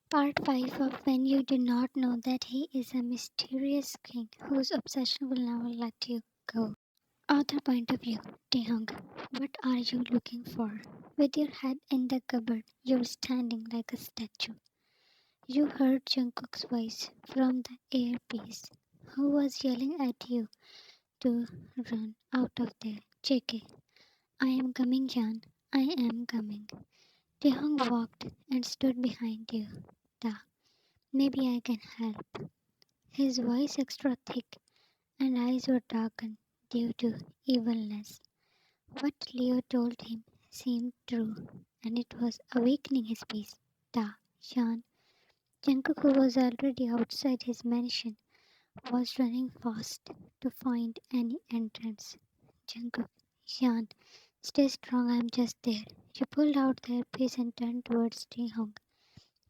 Part 5 of When You Do Not Know That He Is a Mysterious King Whose Obsession Will Never Let You Go. Author point of view. Taehyung, what are you looking for? With your head in the cupboard, you're standing like a statue. You heard Jungkook's voice from the earpiece, who was yelling at you to run out of there. JK, I am coming, Jan. I am coming. Taehyung walked and stood behind you. Da. Maybe I can help. His voice extra thick and eyes were darkened due to evilness. What Leo told him seemed true, and it was awakening his peace. Da Shan Jungkook, who was already outside his mansion, was running fast to find any entrance. Jungkook, Shan, stay strong, I'm just there. You pulled out the earpiece and turned towards Taehyung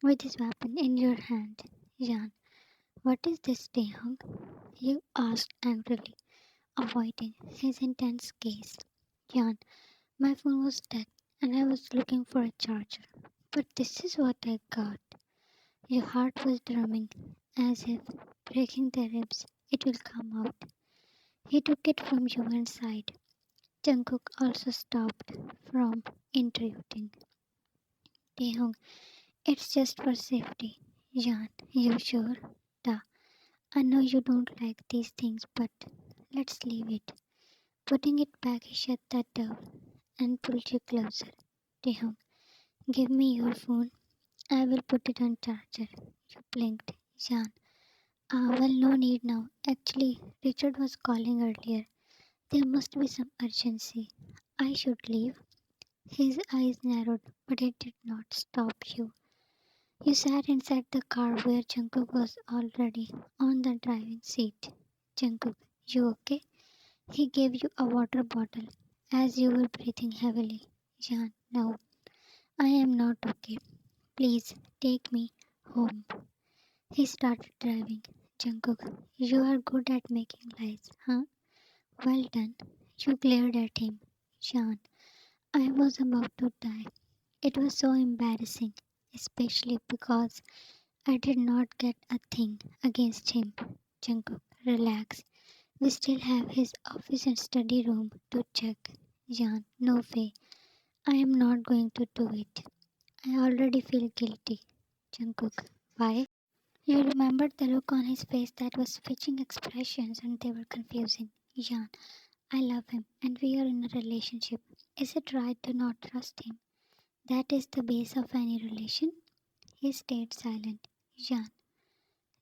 with his weapon in your hand. Jan, what is this, Taehyung? You asked angrily, avoiding his intense gaze. Jan, my phone was dead and I was looking for a charger. But this is what I got. Your heart was drumming, as if breaking the ribs. It will come out. He took it from you and sighed. Jungkook also stopped from intruding. Taehyung, it's just for safety. Jan, you sure? Da, I know you don't like these things, but let's leave it. Putting it back, he shut that door and pulled you closer. Taehyung, give me your phone. I will put it on charger. You blinked. Jan. Well, no need now. Actually, Richard was calling earlier. There must be some urgency. I should leave. His eyes narrowed, but it did not stop you. You sat inside the car where Jungkook was already on the driving seat. Jungkook, you okay? He gave you a water bottle as you were breathing heavily. Jan, no, I am not okay. Please take me home. He started driving. Jungkook, you are good at making lies, huh? Well done. You glared at him. Jan, I was about to die. It was so embarrassing, especially because I did not get a thing against him. Jungkook, relax. We still have his office and study room to check. Jan, no way. I am not going to do it. I already feel guilty. Jungkook, why? You remembered the look on his face that was switching expressions and they were confusing. Jan, I love him and we are in a relationship. Is it right to not trust him? That is the base of any relation. He stayed silent. Jan,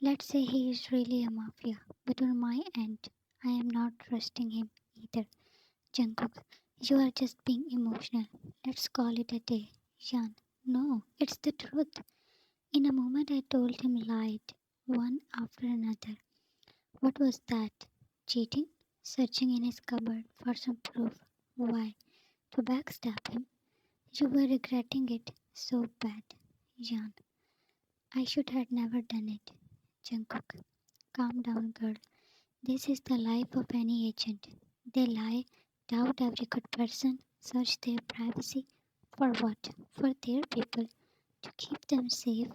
let's say he is really a mafia, but on my end, I am not trusting him either. Jungkook, you are just being emotional. Let's call it a day. Jan, no, it's the truth. In a moment, I told him lied, one after another. What was that? Cheating? Searching in his cupboard for some proof. Why? To backstab him? You were regretting it so bad. Jan, I should have never done it. Jungkook, calm down, girl. This is the life of any agent. They lie, doubt every good person, search their privacy. For what? For their people. To keep them safe.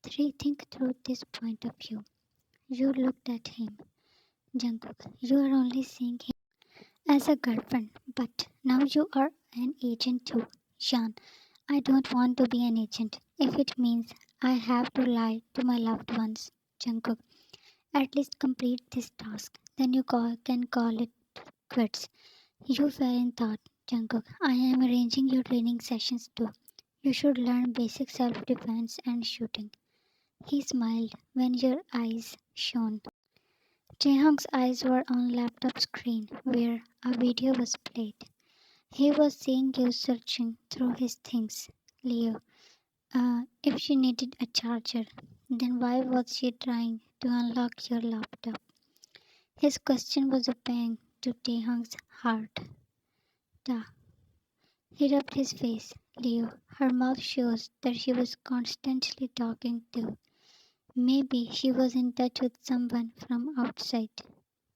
Think through this point of view. You looked at him. Jungkook, you are only seeing him as a girlfriend, but now you are an agent too. Jean, I don't want to be an agent if it means I have to lie to my loved ones. Jungkook, at least complete this task, then can call it quits. You fell in thought, Jungkook. I am arranging your training sessions too. You should learn basic self-defense and shooting. He smiled when your eyes shone. Taehyung's eyes were on laptop screen where a video was played. He was seeing you searching through his things. Leo, if she needed a charger, then why was she trying to unlock your laptop? His question was a pang to Taehyung's heart. Da. He rubbed his face. Leo, her mouth shows that she was constantly talking to. Maybe she was in touch with someone from outside.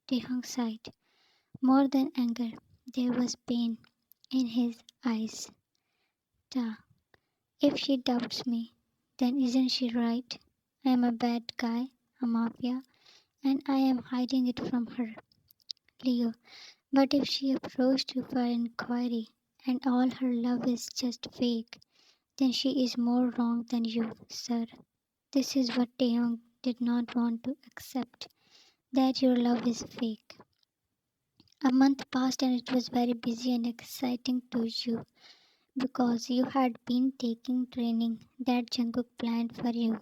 Taehyung sighed. More than anger, there was pain in his eyes. Da. If she doubts me, then isn't she right? I am a bad guy, a mafia, and I am hiding it from her. Leo, but if she approached you for inquiry and all her love is just fake, then she is more wrong than you, sir. This is what Taehyung did not want to accept, that your love is fake. A month passed and it was very busy and exciting to you because you had been taking training that Jungkook planned for you.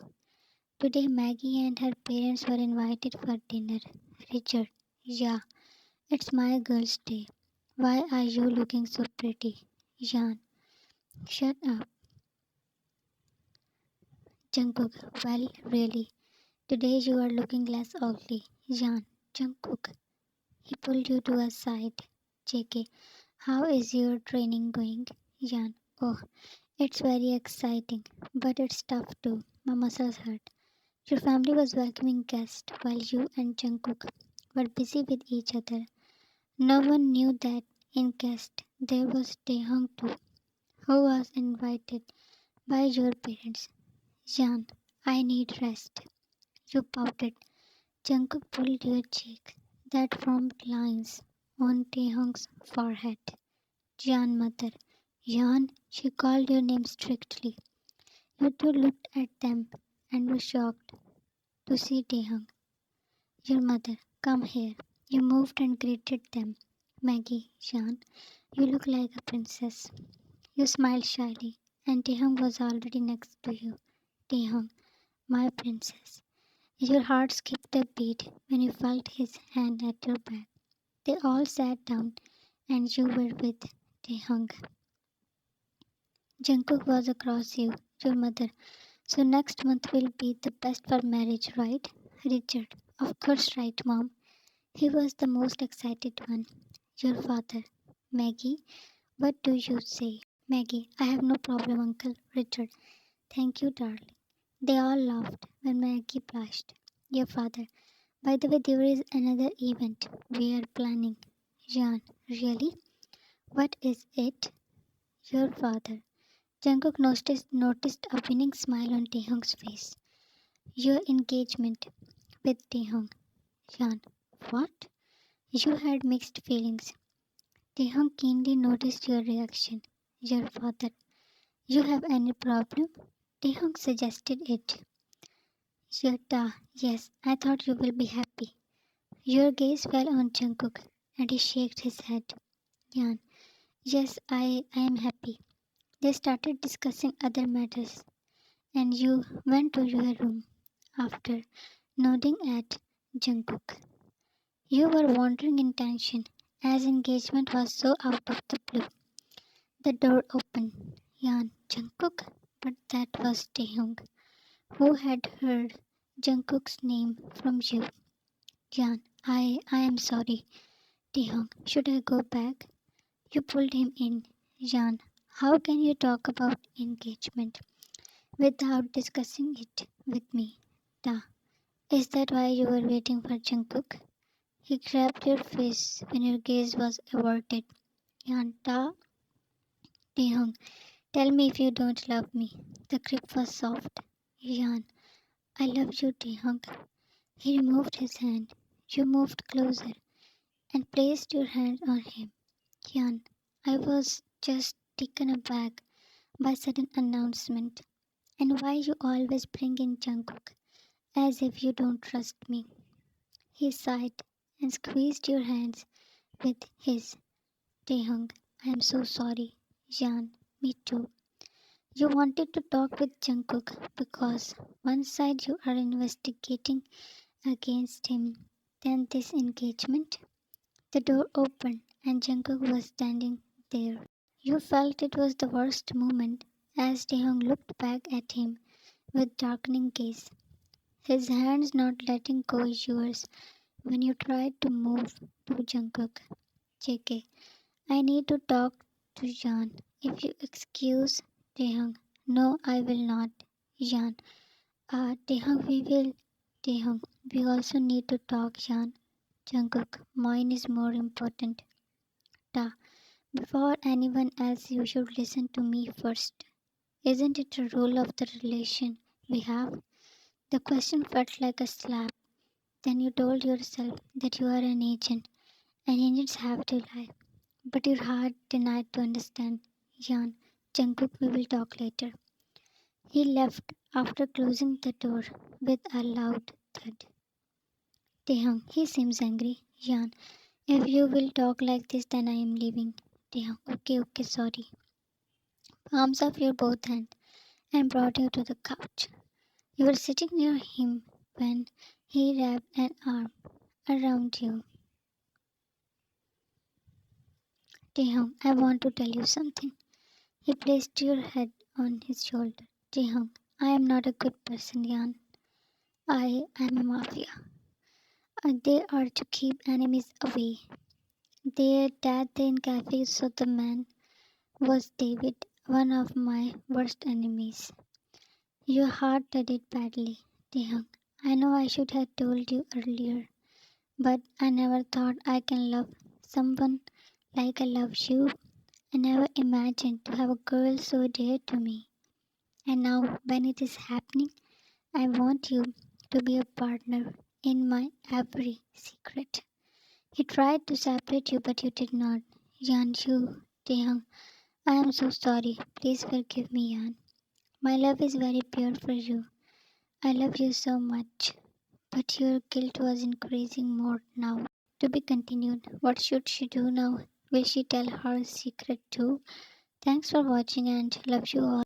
Today Maggie and her parents were invited for dinner. Richard, yeah, it's my girl's day. Why are you looking so pretty? Jan, shut up. Jungkook, well, really, today you are looking less ugly. Jan, Jungkook, he pulled you to a side. JK, how is your training going? Jan, oh, it's very exciting, but it's tough too. My muscles hurt. Your family was welcoming guests while you and Jungkook were busy with each other. No one knew that in guest there was Taehyung too, who was invited by your parents. Jan, I need rest. You pouted. Jungkook pulled your cheek. That formed lines on Taehyung's forehead. Jan, mother. Jan, she called your name strictly. You two looked at them and were shocked to see Taehyung. Your mother, come here. You moved and greeted them. Maggie, Jan, you look like a princess. You smiled shyly, and Taehyung was already next to you. Taehyung, my princess. Your heart skipped a beat when you felt his hand at your back. They all sat down, and you were with Taehyung. Jungkook was across you, your mother. So next month will be the best for marriage, right? Richard, of course, right, mom. He was the most excited one. Your father. Maggie, what do you say? Maggie, I have no problem, Uncle. Richard, thank you, darling. They all laughed when Maggie blushed. Your father. By the way, there is another event we are planning. Jean, really? What is it? Your father. Jungkook noticed a winning smile on Taehyung's face. Your engagement with Taehyung. Jean, what? You had mixed feelings. Taehyung keenly noticed your reaction. Your father. You have any problem? Taehyung suggested it. Yota, yes, I thought you will be happy. Your gaze fell on Jungkook, and he shook his head. Yan, yes, I am happy. They started discussing other matters, and you went to your room after nodding at Jungkook. You were wondering in tension, as engagement was so out of the blue. The door opened. Yan, Jungkook, but that was Taehyung, who had heard Jungkook's name from you. Yan, I am sorry. Taehyung, should I go back? You pulled him in. Jan, how can you talk about engagement without discussing it with me? Ta, is that why you were waiting for Jungkook? He grabbed your face when your gaze was averted. Jan, Ta, Taehyung, tell me if you don't love me. The grip was soft. Jan, I love you, Taehyung. He removed his hand. You moved closer and placed your hand on him. Jan, I was just taken aback by sudden announcement, and why you always bring in Jungkook, as if you don't trust me. He sighed and squeezed your hands with his. Taehyung, I am so sorry. Jan, me too. You wanted to talk with Jungkook because one side you are investigating against him, then this engagement. The door opened and Jungkook was standing there. You felt it was the worst moment as Taehyung looked back at him with darkening gaze, his hands not letting go yours when you tried to move to Jungkook. JK, I need to talk to Jan. If you excuse Taehyung. No, I will not. Jan. Taehyung, we will. Taehyung, we also need to talk, Jan. Jungkook, mine is more important. Ta. Before anyone else, you should listen to me first. Isn't it a rule of the relation we have? The question felt like a slap. Then you told yourself that you are an agent and agents have to lie. But your heart denied to understand. Yan, Jungkook, we will talk later. He left after closing the door with a loud thud. Taehyung, he seems angry. Yan, if you will talk like this, then I am leaving. Taehyung, okay, sorry. Palms of your both hands and brought you to the couch. You were sitting near him when he wrapped an arm around you. Taehyung, I want to tell you something. He placed your head on his shoulder. Taehyung, I am not a good person, Yan. I am a mafia. They are to keep enemies away. They that in cafe so the man was David, one of my worst enemies. Your heart did it badly, Taehyung. I know I should have told you earlier, but I never thought I can love someone like I love you. I never imagined to have a girl so dear to me. And now, when it is happening, I want you to be a partner in my every secret. He tried to separate you, but you did not. Yan Yu, Taehyung, I am so sorry. Please forgive me, Yan. My love is very pure for you. I love you so much. But your guilt was increasing more now. To be continued. What should she do now? Will she tell her secret too? Thanks for watching and love you all.